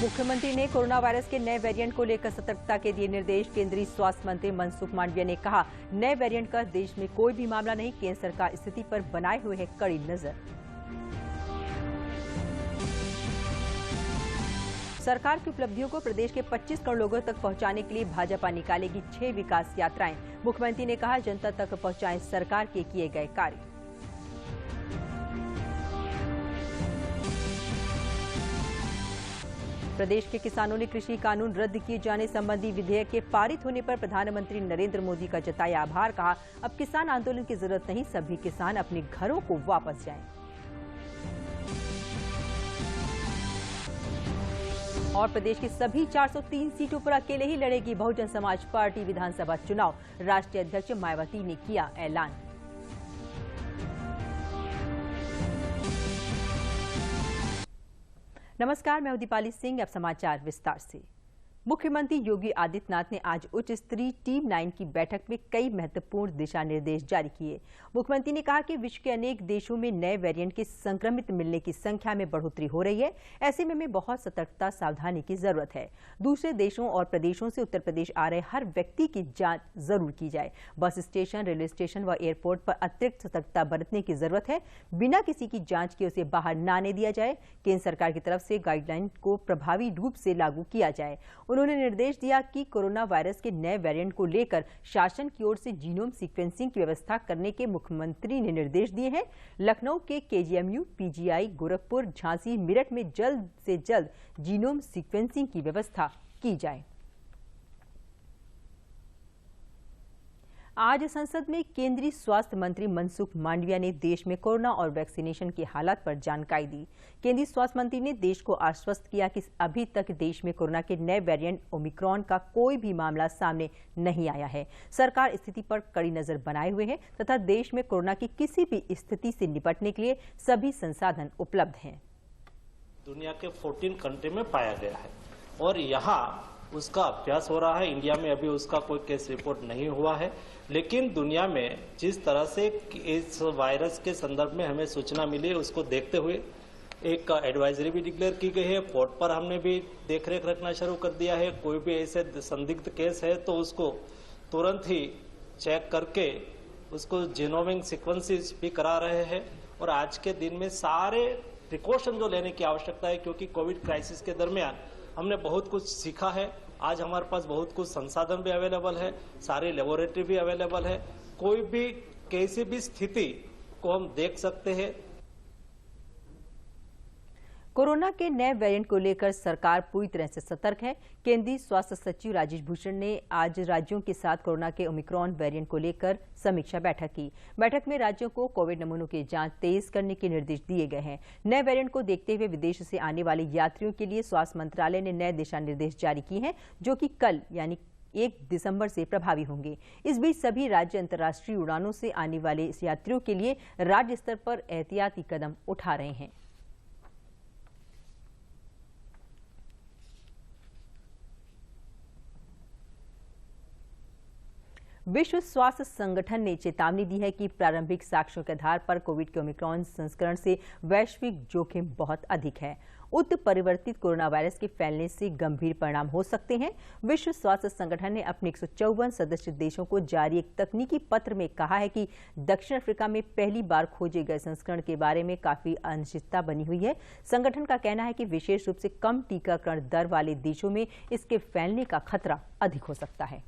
मुख्यमंत्री ने corona virus के नए वेरिएंट को लेकर सतर्कता के दिए निर्देश। केंद्रीय स्वास्थ्य मंत्री मनसुख मांडविया ने कहा, नए वेरिएंट का देश में कोई भी मामला नहीं, केंद्र सरकार स्थिति पर बनाए हुए है कड़ी नजर। सरकार की उपलब्धियों को प्रदेश के 25 करोड़ लोगों तक पहुंचाने के लिए भाजपा निकालेगी 6 विकास यात्राएं। मुख्यमंत्री ने कहा, जनता तक पहुंचाएं सरकार के किए गए कार्य। प्रदेश के किसानों ने कृषि कानून रद्द किए जाने संबंधी विधेयक के पारित होने पर प्रधानमंत्री नरेंद्र मोदी का जताया आभार। कहा, अब किसान आंदोलन की जरूरत नहीं, सभी किसान अपने घरों को वापस जाएं। और प्रदेश की सभी 403 सीटों पर अकेले ही लड़ेगी बहुजन समाज पार्टी विधानसभा चुनाव। राष्ट्रीय अध्यक्ष मायावती ने किया ऐलान। नमस्कार, मैं हूं दीपाली सिंह। अब समाचार विस्तार से। मुख्यमंत्री योगी आदित्यनाथ ने आज उच्च स्तरीय टीम 9 की बैठक में कई महत्वपूर्ण दिशा निर्देश जारी किए। मुख्यमंत्री ने कहा कि विश्व के अनेक देशों में नए वेरिएंट के संक्रमित मिलने की संख्या में बढ़ोतरी हो रही है। ऐसे में बहुत सतर्कता सावधानी की जरूरत है। दूसरे देशों और प्रदेशों से उत्तर प्रदेश आ रहे हर व्यक्ति की जांच जरूर की जाए। बस स्टेशन, रेलवे स्टेशन व एयरपोर्ट पर अतिरिक्त सतर्कता बरतने की जरूरत है। बिना किसी की जांच के उसे बाहर न आने दिया जाए। केंद्र सरकार की तरफ से गाइडलाइन को प्रभावी रूप से लागू किया जाए। उन्होंने निर्देश दिया कि कोरोना वायरस के नए वेरिएंट को लेकर शासन की ओर से जीनोम सीक्वेंसिंग की व्यवस्था करने के मुख्यमंत्री ने निर्देश दिए हैं। लखनऊ के केजीएमयू, पीजीआई, गोरखपुर, झांसी, मेरठ में जल्द से जल्द जीनोम सीक्वेंसिंग की व्यवस्था की जाए। आज संसद में केंद्रीय स्वास्थ्य मंत्री मनसुख मांडविया ने देश में कोरोना और वैक्सीनेशन के हालात पर जानकारी दी। केंद्रीय स्वास्थ्य मंत्री ने देश को आश्वस्त किया कि अभी तक देश में कोरोना के नए वेरिएंट ओमिक्रॉन का कोई भी मामला सामने नहीं आया है। सरकार स्थिति पर कड़ी नजर बनाए हुए है तथा देश में कोरोना की किसी भी स्थिति से निपटने के लिए सभी संसाधन उपलब्ध हैं। दुनिया के 14 कंट्री में पाया गया है और यहाँ उसका अभ्यास हो रहा है। इंडिया में अभी उसका कोई केस रिपोर्ट नहीं हुआ है, लेकिन दुनिया में जिस तरह से इस वायरस के संदर्भ में हमें सूचना मिली है, उसको देखते हुए एक एडवाइजरी भी डिक्लेयर की गई है। पोर्ट पर हमने भी देखरेख रखना शुरू कर दिया है। कोई भी ऐसे संदिग्ध केस है तो उसको तुरंत ही चेक करके उसको जीनोमिक सीक्वेंसेस भी करा रहे हैं। और आज के दिन में सारे प्रिकॉशन जो लेने की आवश्यकता है, क्योंकि कोविड क्राइसिस के दरमियान हमने बहुत कुछ सीखा है। आज हमारे पास बहुत कुछ संसाधन भी अवेलेबल है, सारी लेबोरेटरी भी अवेलेबल है। कोई भी कैसी भी स्थिति को हम देख सकते हैं। कोरोना के नए वेरिएंट को लेकर सरकार पूरी तरह से सतर्क है। केंद्रीय स्वास्थ्य सचिव राजेश भूषण ने आज राज्यों के साथ कोरोना के ओमिक्रॉन वेरिएंट को लेकर समीक्षा बैठक की। बैठक में राज्यों को कोविड नमूनों की जांच तेज करने के निर्देश दिए गए हैं। नए वेरिएंट को देखते हुए विदेश से आने वाले यात्रियों के लिए स्वास्थ्य मंत्रालय ने नए दिशा निर्देश जारी किए हैं, जो कि कल यानी 1 दिसंबर से प्रभावी होंगे। इस बीच सभी राज्य अंतर्राष्ट्रीय उड़ानों से आने वाले यात्रियों के लिए राज्य स्तर पर एहतियाती कदम उठा रहे हैं। विश्व स्वास्थ्य संगठन ने चेतावनी दी है कि प्रारंभिक साक्ष्यों के आधार पर कोविड के ओमिक्रॉन संस्करण से वैश्विक जोखिम बहुत अधिक है। उत्परिवर्तित कोरोना वायरस के फैलने से गंभीर परिणाम हो सकते हैं। विश्व स्वास्थ्य संगठन ने अपने 154 सदस्य देशों को जारी एक तकनीकी पत्र में कहा है कि दक्षिण अफ्रीका में पहली बार खोजे गए संस्करण के बारे में काफी अनिश्चितता बनी हुई है। संगठन का कहना है कि विशेष रूप से कम टीकाकरण दर वाले देशों में इसके फैलने का खतरा अधिक हो सकता है।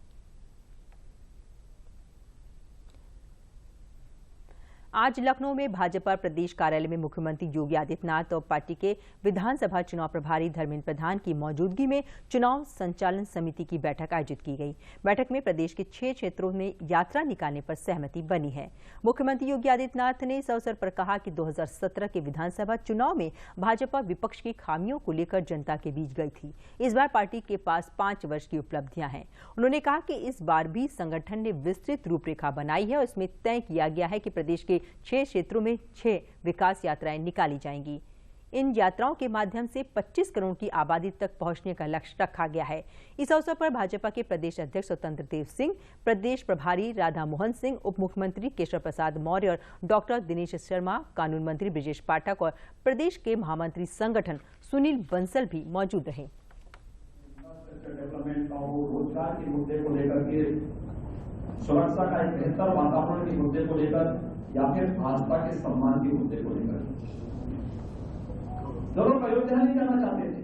आज लखनऊ में भाजपा प्रदेश कार्यालय में मुख्यमंत्री योगी आदित्यनाथ और पार्टी के विधानसभा चुनाव प्रभारी धर्मेंद्र प्रधान की मौजूदगी में चुनाव संचालन समिति की बैठक आयोजित की गई। बैठक में प्रदेश के 6 क्षेत्रों में यात्रा निकालने पर सहमति बनी है। मुख्यमंत्री योगी आदित्यनाथ ने इस अवसर पर कहा कि 2017 के विधानसभा चुनाव में भाजपा विपक्ष की खामियों को लेकर जनता के बीच गई थी। इस बार पार्टी के पास 5 वर्ष की उपलब्धियां हैं। उन्होंने कहा कि इस बार भी संगठन ने विस्तृत रूपरेखा बनाई है और इसमें तय किया गया है कि प्रदेश के 6 क्षेत्रों में 6 विकास यात्राएं निकाली जाएंगी। इन यात्राओं के माध्यम से 25 करोड़ की आबादी तक पहुंचने का लक्ष्य रखा गया है। इस अवसर पर भाजपा के प्रदेश अध्यक्ष स्वतंत्र देव सिंह, प्रदेश प्रभारी राधा मोहन सिंह, उप मुख्यमंत्री केशव प्रसाद मौर्य और डॉक्टर दिनेश शर्मा, कानून मंत्री ब्रिजेश पाठक और प्रदेश के महामंत्री संगठन सुनील बंसल भी मौजूद रहे। इंफ्रास्ट्रक्चर डेवलपमेंट का हो, रोजगार के मुद्दे को लेकर के, सुरक्षा का एक बेहतर वातावरण के मुद्दे को लेकर, या फिर आस्था के सम्मान के मुद्दे को लेकर। जो लोग अयोध्या नहीं जाना चाहते थे,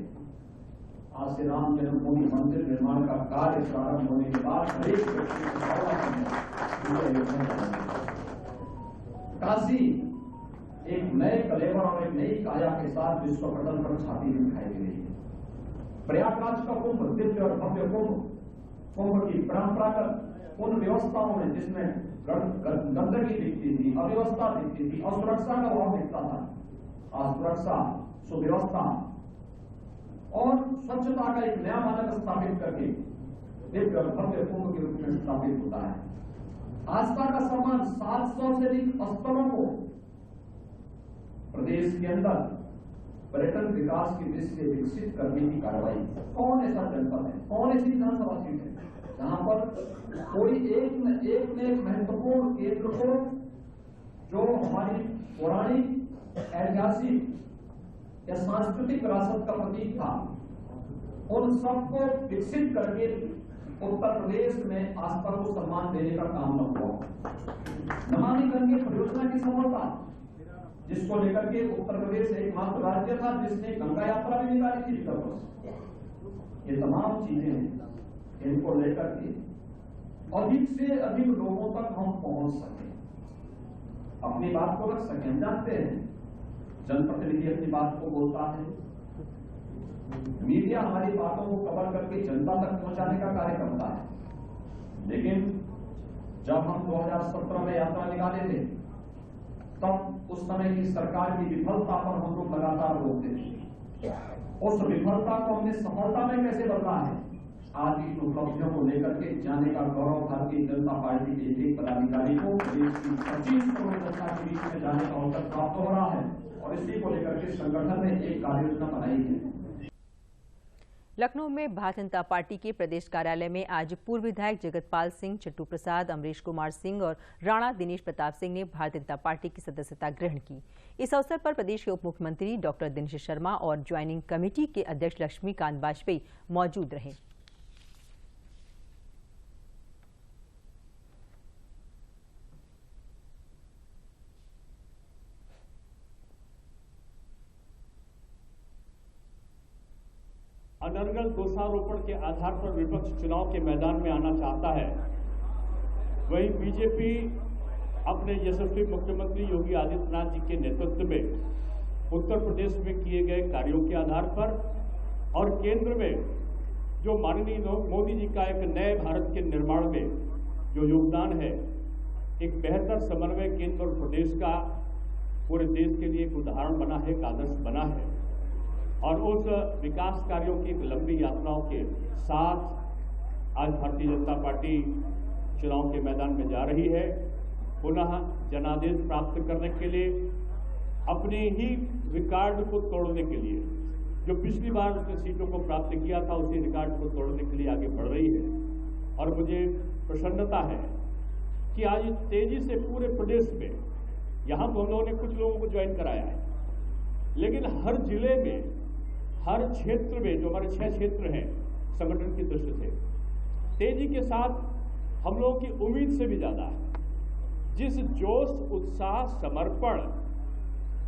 आज से राम जन्मभूमि मंदिर निर्माण का कार्य प्रारंभ होने के बाद हर एक व्यक्ति को काशी एक नए कलेवर और एक नई काया के साथ विश्व पटल पर छाती हुई दिखाई दे रही है। प्रयागराज का कुंभ दिव्य और भव्य कुंभ की परंपरागत उन व्यवस्थाओं में जिसमें गंदगी दिखती थी, अव्यवस्था दिखती थी, असुरक्षा का भाव दिखता था, आज सुरक्षा, सुव्यवस्था और स्वच्छता का एक नया मानक स्थापित करके दिव्य और भव्य कुंभ के रूप में स्थापित होता है। आस्था का सम्मान 700 से अधिक स्थलों को प्रदेश के अंदर पर्यटन विकास की दृष्टि से विकसित करने की कार्रवाई। कौन ऐसा जनपद है, कौन ऐसी विधानसभा सीट है जहां पर कोई एक न एक महत्वपूर्ण केंद्र को, जो हमारी पौराणिक, ऐतिहासिक या सांस्कृतिक विरासत का प्रतीक था, उन सबको विकसित करके उत्तर प्रदेश में आस्था को सम्मान देने का काम न हुआ। नमामि गंगे परियोजना की सफलता, जिसको लेकर के उत्तर प्रदेश एकमात्र राज्य था जिसने गंगा यात्रा भी निकाली थी उत्तर प्रदेश। ये तमाम चीजें हैं, इनको लेकर के अधिक से अधिक लोगों तक हम पहुंच सके, अपनी बात को रख सके। हम जानते हैं जनप्रतिनिधि अपनी बात को बोलता है, मीडिया हमारी बातों को कवर करके जनता तक पहुंचाने का कार्य करता है, लेकिन जब हम 2017 में यात्रा निकाले थे, तब उस समय की सरकार की विफलता पर हम लोग लगातार बोलते थे। उस विफलता को हमने सफलता में कैसे बदला है, आज की उपलब्धियों को लेकर के जाने का गौरव भारतीय जनता पार्टी के एक पदाधिकारी को देश की 25 करोड़ जनता के बीच में जाने का अवसर प्राप्त हो रहा है, और इसी को लेकर के संगठन ने एक कार्य योजना बनाई है। लखनऊ में भारतीय जनता पार्टी के प्रदेश कार्यालय में आज पूर्व विधायक जगतपाल सिंह, चट्टू प्रसाद, अमरीश कुमार सिंह और राणा दिनेश प्रताप सिंह ने भारतीय जनता पार्टी की सदस्यता ग्रहण की। इस अवसर पर प्रदेश के उप मुख्यमंत्री डॉक्टर दिनेश शर्मा और ज्वाइनिंग कमेटी के अध्यक्ष लक्ष्मीकांत वाजपेयी मौजूद रहे। अनर्गल दोषारोपण के आधार पर विपक्ष चुनाव के मैदान में आना चाहता है, वहीं बीजेपी अपने यशस्वी मुख्यमंत्री योगी आदित्यनाथ जी के नेतृत्व में उत्तर प्रदेश में किए गए कार्यों के आधार पर और केंद्र में जो माननीय मोदी जी का एक नए भारत के निर्माण में जो योगदान है, एक बेहतर समन्वय केंद्र और प्रदेश का पूरे देश के लिए एक उदाहरण बना है, एक आदर्श बना है। और उस विकास कार्यों की एक लंबी यात्राओं के साथ आज भारतीय जनता पार्टी चुनाव के मैदान में जा रही है, पुनः जनादेश प्राप्त करने के लिए, अपने ही रिकॉर्ड को तोड़ने के लिए, जो पिछली बार उसने सीटों को प्राप्त किया था उसी रिकॉर्ड को तोड़ने के लिए आगे बढ़ रही है। और मुझे प्रसन्नता है कि आज तेजी से पूरे प्रदेश में, यहाँ तो हम लोगों ने कुछ लोगों को ज्वाइन कराया है, लेकिन हर जिले में, हर क्षेत्र में, जो हमारे 6 क्षेत्र हैं संगठन की दृष्टि से, तेजी के साथ हम लोगों की उम्मीद से भी ज्यादा है। जिस जोश, उत्साह, समर्पण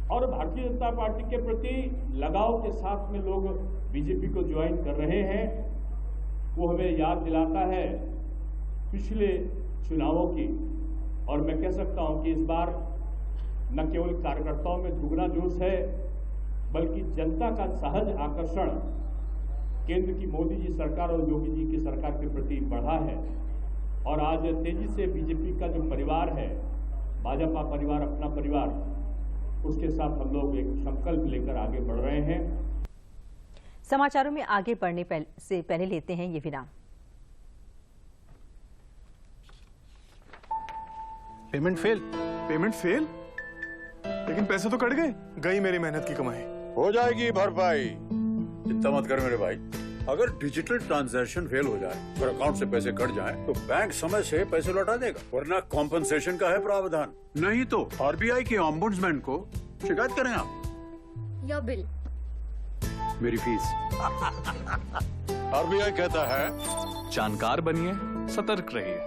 और भारतीय जनता पार्टी के प्रति लगाव के साथ में लोग बीजेपी को ज्वाइन कर रहे हैं, वो हमें याद दिलाता है पिछले चुनावों की। और मैं कह सकता हूं कि इस बार न केवल कार्यकर्ताओं में दुगना जोश है, बल्कि जनता का सहज आकर्षण केंद्र की मोदी जी सरकार और योगी जी की सरकार के प्रति बढ़ा है। और आज तेजी से बीजेपी का जो परिवार है, भाजपा परिवार, अपना परिवार, उसके साथ हम लोग एक संकल्प लेकर आगे बढ़ रहे हैं। समाचारों में आगे बढ़ने से पहले लेते हैं ये विराम। Payment fail? लेकिन पैसे तो कट गए। गई मेरी मेहनत की कमाई। हो जाएगी भरपाई, चिंता मत कर मेरे भाई। अगर डिजिटल ट्रांजैक्शन फेल हो जाए और अकाउंट से पैसे कट जाएं, तो बैंक समय से पैसे लौटा देगा, वरना कॉम्पनसेशन का है प्रावधान। नहीं तो आरबीआई के ऑम्बुड्समैन को शिकायत करें आप। Your bill. मेरी फीस। आरबीआई कहता है जानकार बनिए, सतर्क रहिए।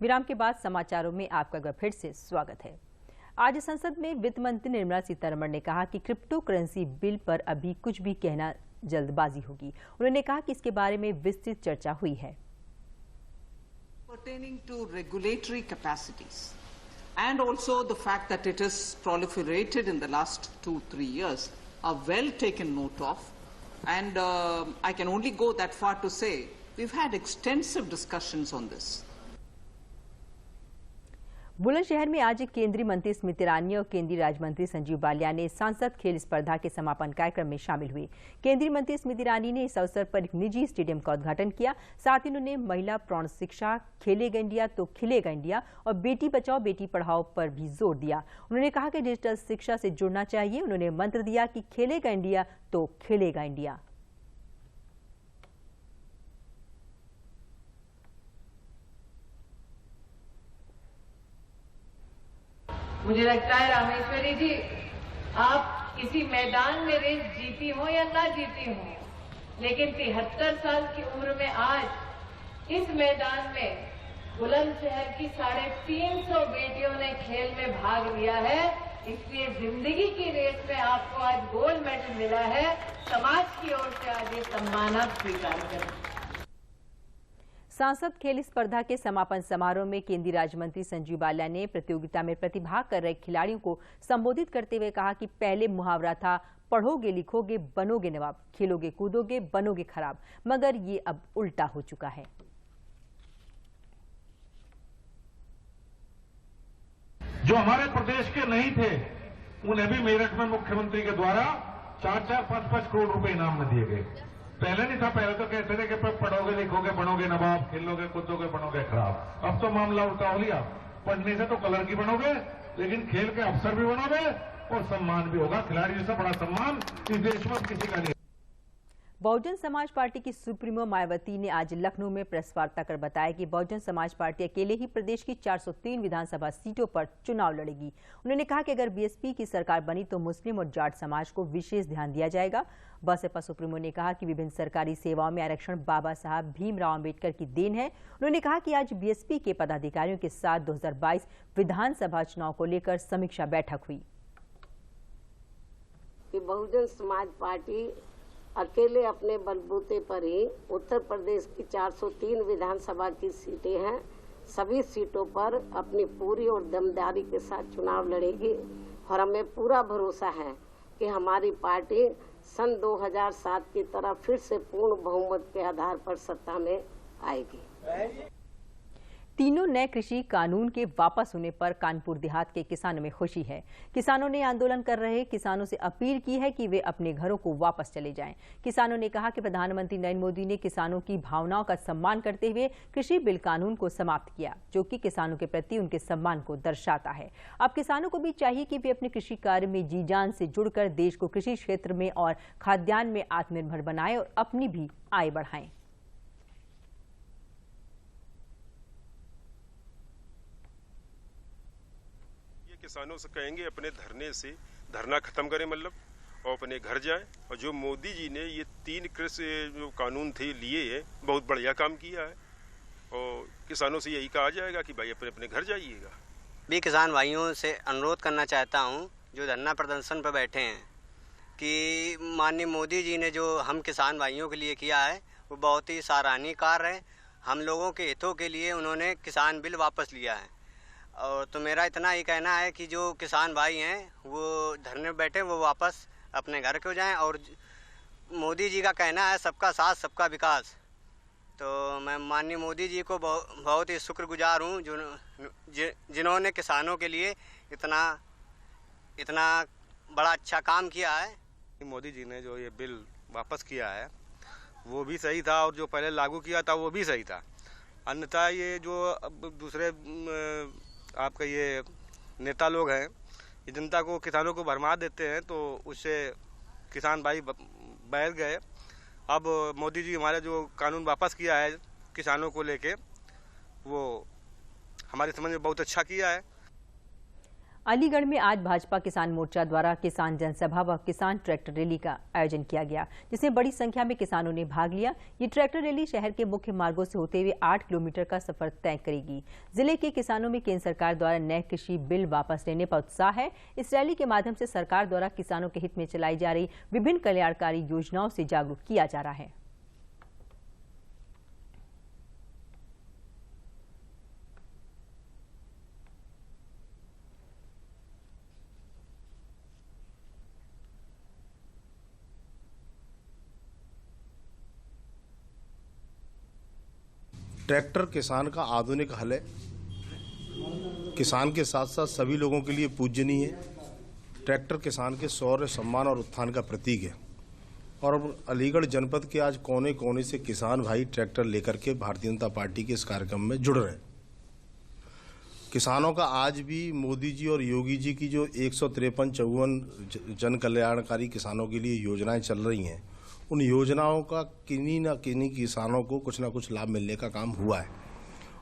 विराम के बाद समाचारों में आपका एक बार फिर से स्वागत है। आज संसद में वित्त मंत्री निर्मला सीतारमण ने कहा कि क्रिप्टो करेंसी बिल पर अभी कुछ भी कहना जल्दबाजी होगी। उन्होंने कहा कि इसके बारे में विस्तृत चर्चा हुई है। Pertaining to regulatory capacities and also the fact that it has proliferated in the last 2-3 years are well taken note of, and I can only go that far to say we've had extensive discussions on this. Bulandshahr में आज केंद्रीय मंत्री स्मृति ईरानी और केंद्रीय राज्य मंत्री संजीव बालियान ने सांसद खेल स्पर्धा के समापन कार्यक्रम में शामिल हुए। केंद्रीय मंत्री स्मृति ईरानी ने इस अवसर पर एक निजी स्टेडियम का उद्घाटन किया। साथ ही उन्होंने महिला प्रौढ़ शिक्षा, खेलेगा इंडिया तो खिलेगा इंडिया और बेटी बचाओ बेटी पढ़ाओ पर भी जोर दिया। उन्होंने कहा कि डिजिटल शिक्षा से जुड़ना चाहिए। उन्होंने मंत्र दिया कि खेलेगा इंडिया तो खिलेगा इंडिया। मुझे लगता है रामेश्वरी जी, आप किसी मैदान में रेस जीती हो या ना जीती हो, लेकिन 73 साल की उम्र में आज इस मैदान में बुलंदशहर की 350 बेटियों ने खेल में भाग लिया है। इसलिए जिंदगी की रेस में आपको आज गोल्ड मेडल मिला है। समाज की ओर से आज ये सम्मान आप स्वीकार करें। सांसद खेल स्पर्धा के समापन समारोह में केंद्रीय राज्य मंत्री संजीव बालियान ने प्रतियोगिता में प्रतिभाग कर रहे खिलाड़ियों को संबोधित करते हुए कहा कि पहले मुहावरा था, पढ़ोगे लिखोगे बनोगे नवाब, खेलोगे कूदोगे बनोगे खराब, मगर ये अब उल्टा हो चुका है। जो हमारे प्रदेश के नहीं थे उन्हें भी मेरठ में मुख्यमंत्री के द्वारा 4-4, 5-5 करोड़ रुपए इनाम में दिए गए। पहले नहीं था, पहले तो कहते थे कि पढ़ोगे लिखोगे बनोगे नवाब, खेलोगे कूदोगे बनोगे खराब। अब तो मामला उल्टा हो लिया, पढ़ने से तो कलर की बनोगे, लेकिन खेल के अफसर भी बनोगे और सम्मान भी होगा। खिलाड़ी जैसा बड़ा सम्मान इस देश में किसी का नहीं। बहुजन समाज पार्टी की सुप्रीमो मायावती ने आज लखनऊ में प्रेस वार्ता कर बताया कि बहुजन समाज पार्टी अकेले ही प्रदेश की 403 विधानसभा सीटों पर चुनाव लड़ेगी। उन्होंने कहा कि अगर बीएसपी की सरकार बनी तो मुस्लिम और जाट समाज को विशेष ध्यान दिया जाएगा। बसपा सुप्रीमो ने कहा कि विभिन्न सरकारी सेवाओं में आरक्षण बाबा साहब भीमराव अंबेडकर की देन है। उन्होंने कहा कि आज बीएसपी के पदाधिकारियों के साथ 2022 विधानसभा चुनाव को लेकर समीक्षा बैठक हुई। बहुजन समाज पार्टी अकेले अपने बलबूते पर ही उत्तर प्रदेश की 403 विधानसभा की सीटें हैं, सभी सीटों पर अपनी पूरी और दमदारी के साथ चुनाव लड़ेगी और हमें पूरा भरोसा है कि हमारी पार्टी सन 2007 की तरह फिर से पूर्ण बहुमत के आधार पर सत्ता में आएगी। तीनों नए कृषि कानून के वापस होने पर कानपुर देहात के किसानों में खुशी है। किसानों ने आंदोलन कर रहे किसानों से अपील की है कि वे अपने घरों को वापस चले जाएं। किसानों ने कहा कि प्रधानमंत्री नरेंद्र मोदी ने किसानों की भावनाओं का सम्मान करते हुए कृषि बिल कानून को समाप्त किया, जो कि किसानों के प्रति उनके सम्मान को दर्शाता है। अब किसानों को भी चाहिए कि वे अपने कृषि कार्य में जी जान से जुड़कर देश को कृषि क्षेत्र में और खाद्यान्न में आत्मनिर्भर बनाएं और अपनी भी आय बढ़ाएं। किसानों से कहेंगे अपने धरने से धरना खत्म करें मतलब, और अपने घर जाएं। और जो मोदी जी ने ये 3 कृषि जो कानून थे लिए है, बहुत बढ़िया काम किया है और किसानों से यही कहा जाएगा कि भाई अपने अपने घर जाइएगा। भी किसान भाइयों से अनुरोध करना चाहता हूं जो धरना प्रदर्शन पर बैठे हैं कि माननीय मोदी जी ने जो हम किसान भाइयों के लिए किया है वो बहुत ही सराहनीय कार्य है। हम लोगों के हितों के लिए उन्होंने किसान बिल वापस लिया है। और तो मेरा इतना ही कहना है कि जो किसान भाई हैं वो धरने में बैठे वो वापस अपने घर को जाएं। और मोदी जी का कहना है सबका साथ सबका विकास, तो मैं माननीय मोदी जी को बहुत ही शुक्रगुजार हूं जिन्होंने किसानों के लिए इतना बड़ा अच्छा काम किया है। मोदी जी ने जो ये बिल वापस किया है वो भी सही था और जो पहले लागू किया था वो भी सही था। अन्यथा ये जो अब दूसरे आपका ये नेता लोग हैं, ये जनता को किसानों को भरमा देते हैं, तो उससे किसान भाई बैठ गए। अब मोदी जी हमारे जो कानून वापस किया है किसानों को लेके, वो हमारी समझ में बहुत अच्छा किया है। अलीगढ़ में आज भाजपा किसान मोर्चा द्वारा किसान जनसभा व किसान ट्रैक्टर रैली का आयोजन किया गया, जिसमें बड़ी संख्या में किसानों ने भाग लिया। ये ट्रैक्टर रैली शहर के मुख्य मार्गों से होते हुए 8 किलोमीटर का सफर तय करेगी। जिले के किसानों में केंद्र सरकार द्वारा नए कृषि बिल वापस लेने पर उत्साह है। इस रैली के माध्यम से सरकार द्वारा किसानों के हित में चलाई जा रही विभिन्न कल्याणकारी योजनाओं से जागरूक किया जा रहा है। ट्रैक्टर किसान का आधुनिक हल है। किसान के साथ साथ सभी लोगों के लिए पूजनीय है। ट्रैक्टर किसान के शौर्य, सम्मान और उत्थान का प्रतीक है और अलीगढ़ जनपद के आज कोने कोने से किसान भाई ट्रैक्टर लेकर के भारतीय जनता पार्टी के इस कार्यक्रम में जुड़ रहे हैं। किसानों का आज भी मोदी जी और योगी जी की जो 153-54 जन कल्याणकारी किसानों के लिए योजनाएं चल रही हैं, उन योजनाओं का किन्हीं न किन्हीं किसानों को कुछ ना कुछ लाभ मिलने का काम हुआ है।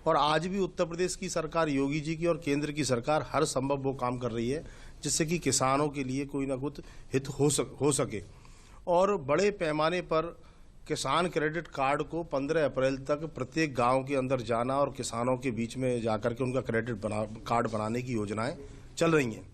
और आज भी उत्तर प्रदेश की सरकार, योगी जी की और केंद्र की सरकार हर संभव वो काम कर रही है जिससे कि किसानों के लिए कोई ना कुछ हित हो सके। और बड़े पैमाने पर किसान क्रेडिट कार्ड को 15 अप्रैल तक प्रत्येक गांव के अंदर जाना और किसानों के बीच में जाकर के उनका क्रेडिट कार्ड बनाने की योजनाएं चल रही हैं।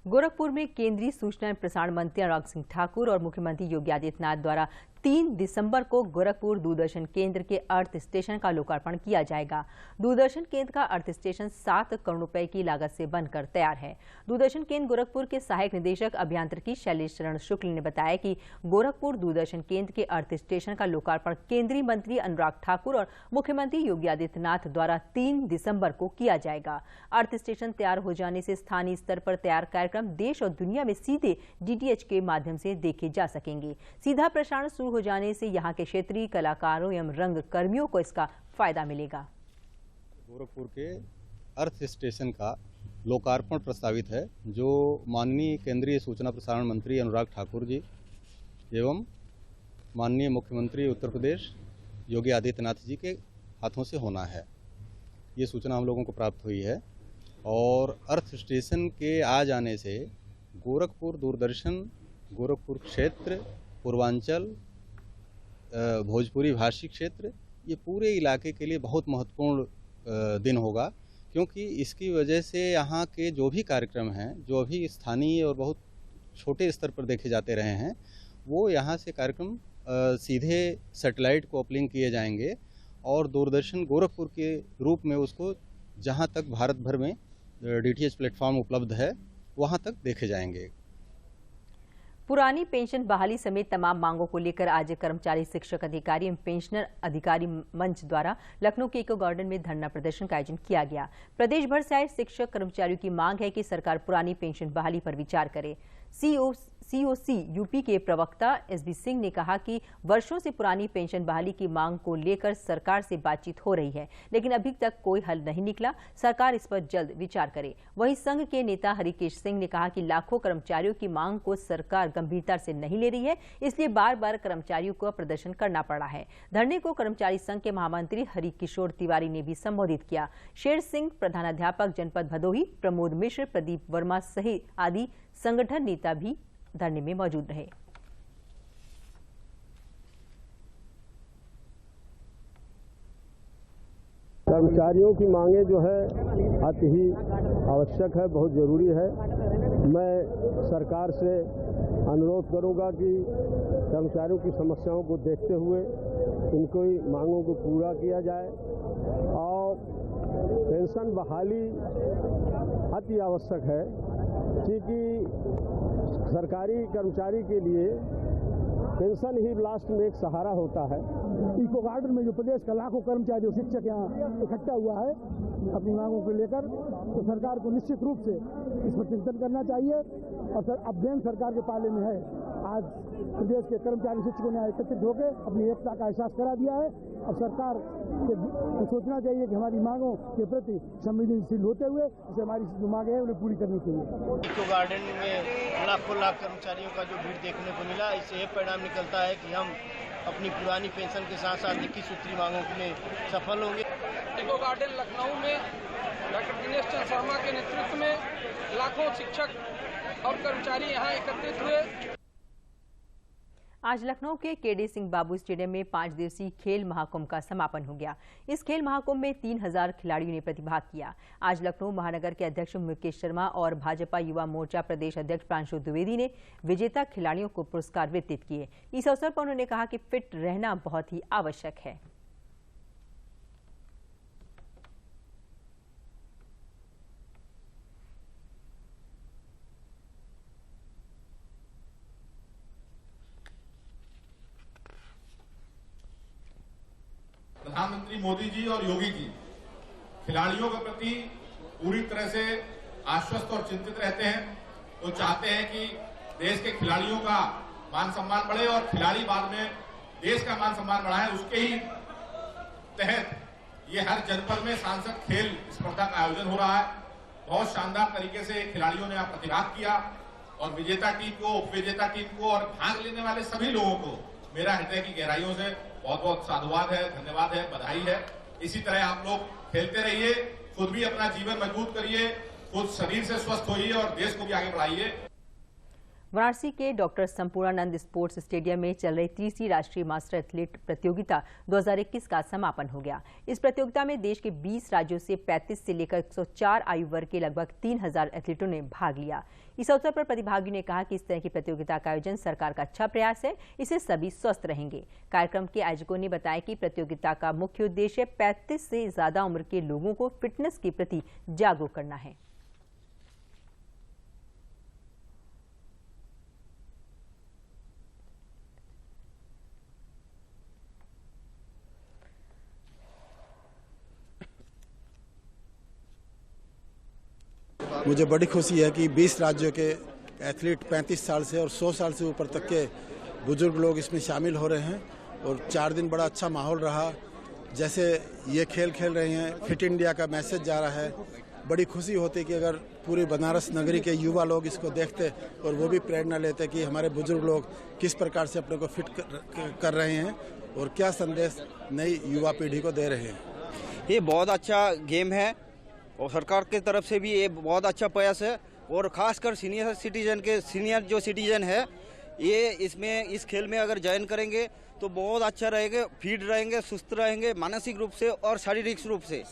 गोरखपुर में केंद्रीय सूचना एवं प्रसारण मंत्री अनुराग सिंह ठाकुर और मुख्यमंत्री योगी आदित्यनाथ द्वारा 3 दिसंबर को गोरखपुर दूरदर्शन केंद्र के अर्थ स्टेशन का लोकार्पण किया जाएगा। दूरदर्शन केंद्र का अर्थ स्टेशन 7 करोड़ रुपए की लागत से बनकर तैयार है। दूरदर्शन केंद्र गोरखपुर के सहायक निदेशक अभियांत्रिकी शैलेश चरण शुक्ल ने बताया कि गोरखपुर दूरदर्शन केंद्र के अर्थ स्टेशन का लोकार्पण केंद्रीय मंत्री अनुराग ठाकुर और मुख्यमंत्री योगी आदित्यनाथ द्वारा 3 दिसंबर को किया जाएगा। अर्थ स्टेशन तैयार हो जाने से स्थानीय स्तर पर तैयार कार्यक्रम देश और दुनिया में सीधे DTH के माध्यम से देखे जा सकेंगे। सीधा प्रसारण शुरू हो जाने से यहाँ के क्षेत्रीय कलाकारों एवं रंग कर्मियों को इसका फायदा मिलेगा। गोरखपुर के अर्थ स्टेशन का लोकार्पण प्रस्तावित है, जो माननीय केंद्रीय सूचना प्रसारण मंत्री अनुराग ठाकुर जी एवं माननीय मुख्यमंत्री उत्तर प्रदेश योगी आदित्यनाथ जी के हाथों से होना है। ये सूचना हम लोगों को प्राप्त हुई है और अर्थ स्टेशन के आ जाने से गोरखपुर दूरदर्शन, गोरखपुर क्षेत्र, पूर्वांचल, भोजपुरी भाषी क्षेत्र, ये पूरे इलाके के लिए बहुत महत्वपूर्ण दिन होगा, क्योंकि इसकी वजह से यहाँ के जो भी कार्यक्रम हैं, जो अभी स्थानीय और बहुत छोटे स्तर पर देखे जाते रहे हैं, वो यहाँ से कार्यक्रम सीधे सैटेलाइट को अपलिंक किए जाएंगे और दूरदर्शन गोरखपुर के रूप में उसको जहाँ तक भारत भर में DTH प्लेटफॉर्म उपलब्ध है वहाँ तक देखे जाएंगे। पुरानी पेंशन बहाली समेत तमाम मांगों को लेकर आज कर्मचारी शिक्षक अधिकारी एवं पेंशनर अधिकारी मंच द्वारा लखनऊ के इको गार्डन में धरना प्रदर्शन का आयोजन किया गया। प्रदेश भर से आए शिक्षक कर्मचारियों की मांग है कि सरकार पुरानी पेंशन बहाली पर विचार करे। COC यूपी के प्रवक्ता SB सिंह ने कहा कि वर्षों से पुरानी पेंशन बहाली की मांग को लेकर सरकार से बातचीत हो रही है, लेकिन अभी तक कोई हल नहीं निकला। सरकार इस पर जल्द विचार करे। वहीं संघ के नेता हरिकेश सिंह ने कहा कि लाखों कर्मचारियों की मांग को सरकार गंभीरता से नहीं ले रही है, इसलिए बार बार कर्मचारियों को प्रदर्शन करना पड़ा है। धरने को कर्मचारी संघ के महामंत्री हरिकिशोर तिवारी ने भी संबोधित किया। शेर सिंह, प्रधानाध्यापक जनपद भदोही, प्रमोद मिश्र, प्रदीप वर्मा सहित आदि संगठन नेता भी धरने में मौजूद रहे। कर्मचारियों की मांगे जो है अति ही आवश्यक है, बहुत जरूरी है। मैं सरकार से अनुरोध करूंगा कि कर्मचारियों की समस्याओं को देखते हुए उनको मांगों को पूरा किया जाए और पेंशन बहाली अति आवश्यक है, क्योंकि सरकारी कर्मचारी के लिए पेंशन ही लास्ट में एक सहारा होता है। इको गार्डन में जो प्रदेश का लाखों कर्मचारी शिक्षक यहाँ इकट्ठा हुआ है अपनी मांगों को लेकर, तो सरकार को निश्चित रूप से इस पर चिंतन करना चाहिए। और सर अध्ययन सरकार के पाले में है। आज प्रदेश के कर्मचारी शिक्षकों ने एकत्रित होकर अपनी एकता का एहसास करा दिया है। अब सरकार को सोचना चाहिए कि हमारी मांगों के प्रति संवेदनशील होते हुए इसे हमारी जो मांगे हैं उन्हें पूरी करनी चाहिए। इको गार्डन में लाखों लाख कर्मचारियों का जो भीड़ देखने को मिला, इससे ये परिणाम निकलता है कि हम अपनी पुरानी पेंशन के साथ साथ 21 सूत्री मांगों के लिए सफल होंगे। इको गार्डन लखनऊ में डॉक्टर दिनेश चंद्र शर्मा के नेतृत्व में लाखों शिक्षक और कर्मचारी यहाँ एकत्रित हुए। आज लखनऊ के केडी सिंह बाबू स्टेडियम में 5 दिवसीय खेल महाकुंभ का समापन हो गया। इस खेल महाकुंभ में 3000 खिलाड़ियों ने प्रतिभाग किया। आज लखनऊ महानगर के अध्यक्ष मुकेश शर्मा और भाजपा युवा मोर्चा प्रदेश अध्यक्ष प्रांशु द्विवेदी ने विजेता खिलाड़ियों को पुरस्कार वितरित किए। इस अवसर पर उन्होंने कहा कि फिट रहना बहुत ही आवश्यक है। प्रधानमंत्री मोदी जी और योगी जी खिलाड़ियों के प्रति पूरी तरह से आश्वस्त और चिंतित रहते हैं। वो चाहते हैं कि देश के खिलाड़ियों का मान सम्मान बढ़े और खिलाड़ी बाद में देश का मान सम्मान बढ़ाएं। उसके ही तहत ये हर जनपद में सांसद खेल स्पर्धा का आयोजन हो रहा है। बहुत शानदार तरीके से खिलाड़ियों ने यहाँ प्रतिभाग किया और विजेता टीम को, उपविजेता टीम को और भाग लेने वाले सभी लोगों को मेरा हृदय की गहराइयों से बहुत बहुत साधुवाद है, धन्यवाद है, बधाई है। इसी तरह आप लोग खेलते रहिए, खुद भी अपना जीवन मजबूत करिए, खुद शरीर से स्वस्थ होइए और देश को भी आगे बढ़ाइए। वाराणसी के डॉक्टर संपूर्णानंद स्पोर्ट्स स्टेडियम में चल रही तीसरी राष्ट्रीय मास्टर एथलीट प्रतियोगिता 2021 का समापन हो गया। इस प्रतियोगिता में देश के 20 राज्यों से 35 से लेकर 104 आयु वर्ग के लगभग 3000 एथलीटों ने भाग लिया। इस अवसर पर प्रतिभागियों ने कहा कि इस तरह की प्रतियोगिता का आयोजन सरकार का अच्छा प्रयास है, इससे सभी स्वस्थ रहेंगे। कार्यक्रम के आयोजकों ने बताया कि प्रतियोगिता का मुख्य उद्देश्य 35 से ज्यादा उम्र के लोगों को फिटनेस के प्रति जागरूक करना है। मुझे बड़ी खुशी है कि 20 राज्यों के एथलीट 35 साल से और 100 साल से ऊपर तक के बुजुर्ग लोग इसमें शामिल हो रहे हैं और 4 दिन बड़ा अच्छा माहौल रहा। जैसे ये खेल खेल रहे हैं, फिट इंडिया का मैसेज जा रहा है। बड़ी खुशी होती कि अगर पूरी बनारस नगरी के युवा लोग इसको देखते और वो भी प्रेरणा लेते कि हमारे बुजुर्ग लोग किस प्रकार से अपने को फिट कर रहे हैं और क्या संदेश नई युवा पीढ़ी को दे रहे हैं। ये बहुत अच्छा गेम है और सरकार की तरफ से भी ये बहुत अच्छा प्रयास है और खासकर सीनियर जो सिटीजन है ये इसमें इस खेल में अगर ज्वाइन करेंगे तो बहुत अच्छा रहेगा, फिट रहेंगे, सुस्त रहेंगे मानसिक रूप से और शारीरिक रूप से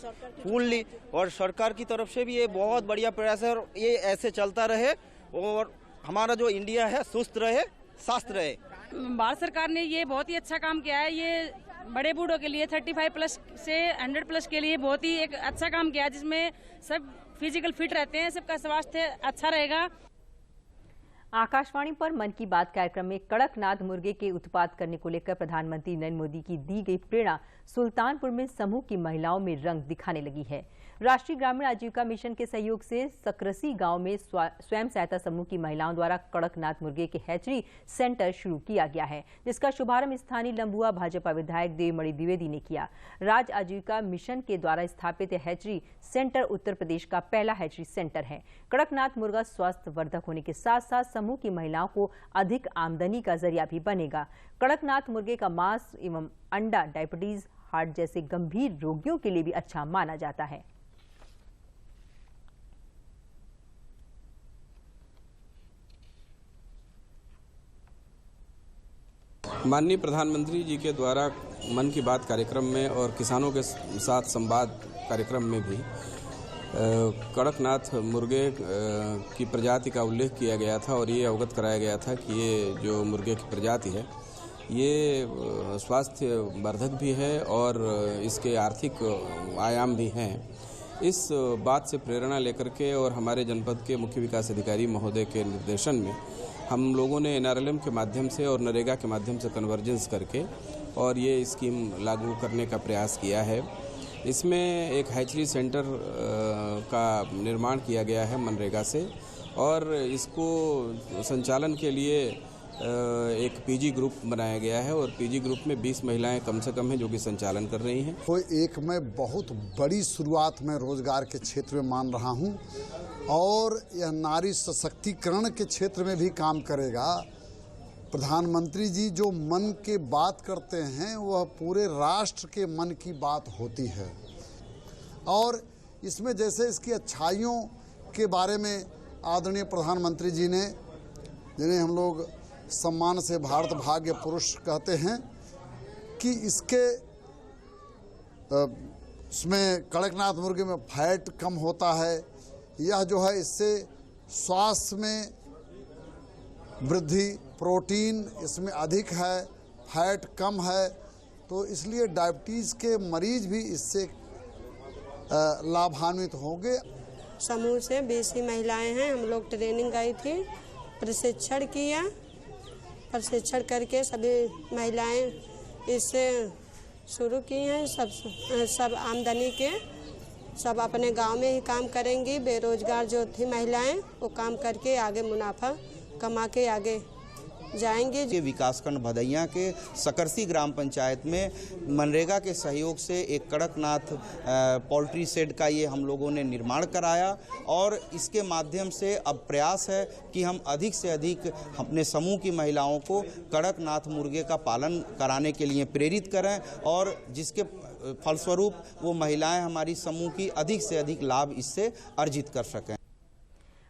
फुल्ली। और सरकार की तरफ से भी ये बहुत बढ़िया प्रयास है और ये ऐसे चलता रहे और हमारा जो इंडिया है सुस्त रहे, स्वस्थ रहे। भारत सरकार ने ये बहुत ही अच्छा काम किया है। ये बड़े बूढ़ों के लिए 35 प्लस से 100 प्लस के लिए बहुत ही एक अच्छा काम किया, जिसमें सब फिजिकल फिट रहते हैं, सबका स्वास्थ्य अच्छा रहेगा। आकाशवाणी पर मन की बात कार्यक्रम में कड़कनाथ मुर्गे के उत्पाद करने को लेकर प्रधानमंत्री नरेंद्र मोदी की दी गई प्रेरणा सुल्तानपुर में समूह की महिलाओं में रंग दिखाने लगी है। राष्ट्रीय ग्रामीण आजीविका मिशन के सहयोग से सकरसी गांव में स्वयं सहायता समूह की महिलाओं द्वारा कड़कनाथ मुर्गे के हैचरी सेंटर शुरू किया गया है, जिसका शुभारंभ स्थानीय लंबुआ भाजपा विधायक देवमणि द्विवेदी ने किया। राज्य आजीविका मिशन के द्वारा स्थापित हैचरी सेंटर उत्तर प्रदेश का पहला हैचरी सेंटर है। कड़कनाथ मुर्गा स्वास्थ्य वर्धक होने के साथ साथ समूह की महिलाओं को अधिक आमदनी का जरिया भी बनेगा। कड़कनाथ मुर्गे का मांस एवं अंडा डायबिटीज, हार्ट जैसे गंभीर रोगियों के लिए भी अच्छा माना जाता है। माननीय प्रधानमंत्री जी के द्वारा मन की बात कार्यक्रम में और किसानों के साथ संवाद कार्यक्रम में भी कड़कनाथ मुर्गे की प्रजाति का उल्लेख किया गया था और ये अवगत कराया गया था कि ये जो मुर्गे की प्रजाति है ये स्वास्थ्य वर्धक भी है और इसके आर्थिक आयाम भी हैं। इस बात से प्रेरणा लेकर के और हमारे जनपद के मुख्य विकास अधिकारी महोदय के निर्देशन में हम लोगों ने NRLM के माध्यम से और नरेगा के माध्यम से कन्वर्जेंस करके और ये स्कीम लागू करने का प्रयास किया है। इसमें एक हैचरी सेंटर का निर्माण किया गया है मनरेगा से और इसको संचालन के लिए एक पीजी ग्रुप बनाया गया है और पीजी ग्रुप में 20 महिलाएं कम से कम हैं जो कि संचालन कर रही हैं। कोई एक मैं बहुत बड़ी शुरुआत में रोजगार के क्षेत्र में मान रहा हूं और यह नारी सशक्तिकरण के क्षेत्र में भी काम करेगा। प्रधानमंत्री जी जो मन की बात करते हैं वह पूरे राष्ट्र के मन की बात होती है और इसमें जैसे इसकी अच्छाइयों के बारे में आदरणीय प्रधानमंत्री जी ने, जिन्हें हम लोग सम्मान से भारत भाग्य पुरुष कहते हैं, कि इसके उसमें कड़कनाथ मुर्गे में फैट कम होता है, यह जो है इससे स्वास्थ्य में वृद्धि, प्रोटीन इसमें अधिक है, फैट कम है, तो इसलिए डायबिटीज़ के मरीज भी इससे लाभान्वित होंगे। समूह से 20 महिलाएं हैं, हम लोग ट्रेनिंग गई थी, प्रशिक्षण किया, प्रशिक्षण करके सभी महिलाएं इससे शुरू की हैं। सब आमदनी के सब अपने गांव में ही काम करेंगी। बेरोजगार जो थी महिलाएं वो काम करके आगे मुनाफा कमा के आगे जाएंगे। ये विकासखंड भदैया के सकरसी ग्राम पंचायत में मनरेगा के सहयोग से एक कड़कनाथ पोल्ट्री शेड का ये हम लोगों ने निर्माण कराया और इसके माध्यम से अब प्रयास है कि हम अधिक से अधिक अपने समूह की महिलाओं को कड़कनाथ मुर्गे का पालन कराने के लिए प्रेरित करें और जिसके फलस्वरूप वो महिलाएं हमारी समूह की अधिक से अधिक लाभ इससे अर्जित कर सकें।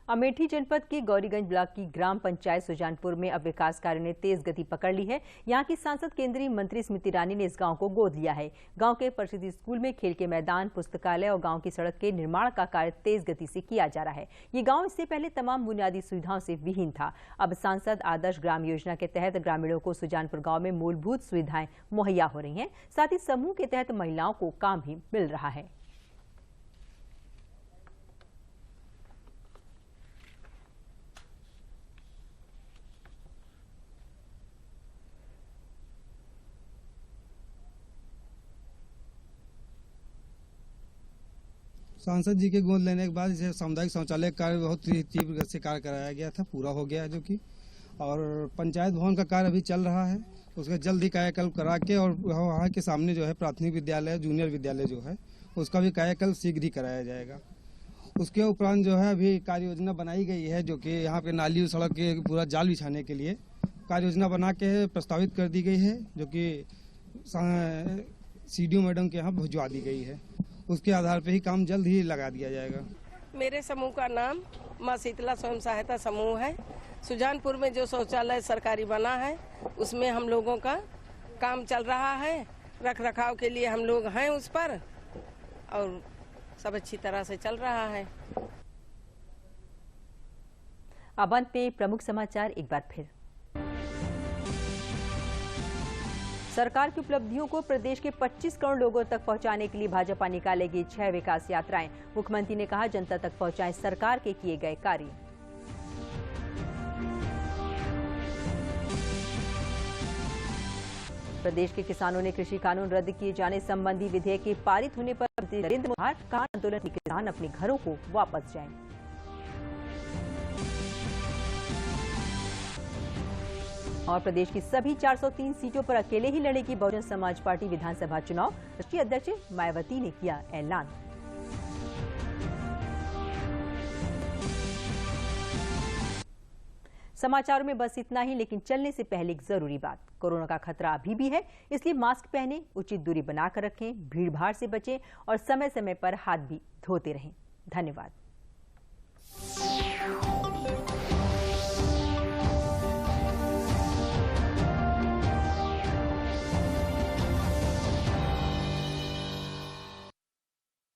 अमेठी जनपद के गौरीगंज ब्लॉक की ग्राम पंचायत सुजानपुर में अब विकास कार्यों ने तेज गति पकड़ ली है। यहां की सांसद केंद्रीय मंत्री स्मृति ईरानी ने इस गांव को गोद लिया है। गांव के परिषद स्कूल में खेल के मैदान, पुस्तकालय और गांव की सड़क के निर्माण का कार्य तेज गति से किया जा रहा है। ये गांव इससे पहले तमाम बुनियादी सुविधाओं से विहीन था। अब सांसद आदर्श ग्राम योजना के तहत ग्रामीणों को सुजानपुर गाँव में मूलभूत सुविधाएं मुहैया हो रही हैं। साथ ही समूह के तहत महिलाओं को काम भी मिल रहा है। सांसद जी के गोद लेने के बाद इसे सामुदायिक शौचालय कार्य बहुत तीव्र गति से कार्य कराया गया था, पूरा हो गया है जो कि, और पंचायत भवन का कार्य अभी चल रहा है, उसका जल्द ही कायाकल्प करा के और वहाँ के सामने जो है प्राथमिक विद्यालय, जूनियर विद्यालय जो है उसका भी कायाकल्प शीघ्र ही कराया जाएगा। उसके उपरांत जो है अभी कार्य योजना बनाई गई है जो कि यहाँ पे नाली सड़क के पूरा जाल बिछाने के लिए कार्य योजना बना के प्रस्तावित कर दी गई है, जो कि CDO मैडम के यहाँ भिजवा दी गई है। उसके आधार पर ही काम जल्द ही लगा दिया जाएगा। मेरे समूह का नाम माँ शीतला स्वयं सहायता समूह है। सुजानपुर में जो शौचालय सरकारी बना है उसमें हम लोगों का काम चल रहा है। रख रखाव के लिए हम लोग हैं उस पर और सब अच्छी तरह से चल रहा है। अब अंत में प्रमुख समाचार एक बार फिर। सरकार की उपलब्धियों को प्रदेश के 25 करोड़ लोगों तक पहुंचाने के लिए भाजपा निकालेगी 6 विकास यात्राएं। मुख्यमंत्री ने कहा, जनता तक पहुंचाएं सरकार के किए गए कार्य। प्रदेश के किसानों ने कृषि कानून रद्द किए जाने संबंधी विधेयक के पारित होने पर नरेंद्र मोदी का आंदोलन के किसान अपने घरों को वापस जाएं। और प्रदेश की सभी 403 सीटों पर अकेले ही लड़ेगी बहुजन समाज पार्टी विधानसभा चुनाव। राष्ट्रीय अध्यक्ष मायावती ने किया ऐलान। समाचारों में बस इतना ही, लेकिन चलने से पहले एक जरूरी बात। कोरोना का खतरा अभी भी है, इसलिए मास्क पहनें, उचित दूरी बनाकर रखें, भीड़ भाड़ से बचें और समय समय पर हाथ भी धोते रहें। धन्यवाद।